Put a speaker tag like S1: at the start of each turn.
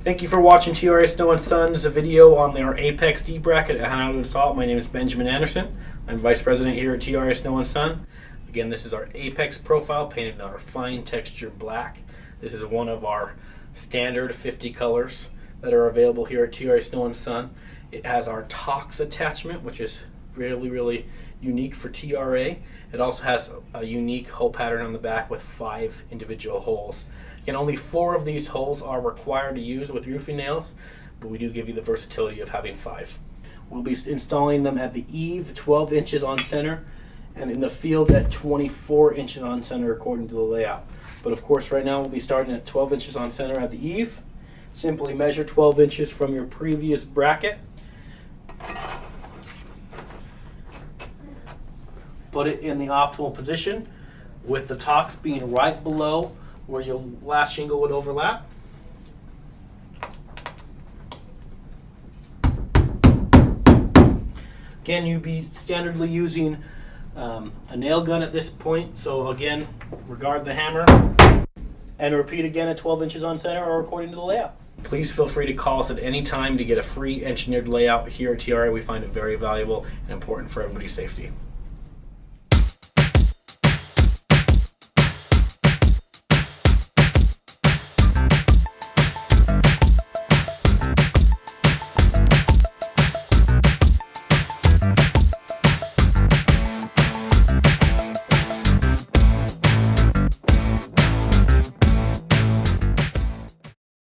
S1: Thank you for watching TRA Snow and Son's video on our Apex D bracket and how to install it. My name is Benjamin Anderson. I'm Vice President here at TRA Snow and Son. Again, this is our Apex profile painted in our fine texture black. This is one of our standard 50 colors that are available here at TRA Snow and Son. It has our Tox attachment, which is really unique for TRA. It also has a unique hole pattern on the back with 5 individual holes. Again, only 4 of these holes are required to use with roofing nails, but we do give you the versatility of having 5. We'll be installing them at the eave, 12 inches on center, and in the field at 24 inches on center according to the layout. But of course, right now we'll be starting at 12 inches on center at the eave. Simply measure 12 inches from your previous bracket. Put it in the optimal position with the Tox being right below where your last shingle would overlap. Again, you'd be standardly using a nail gun at this point, so again, regard the hammer and repeat again at 12 inches on center or according to the layout. Please feel free to call us at any time to get a free engineered layout here at TRA. We find it very valuable and important for everybody's safety.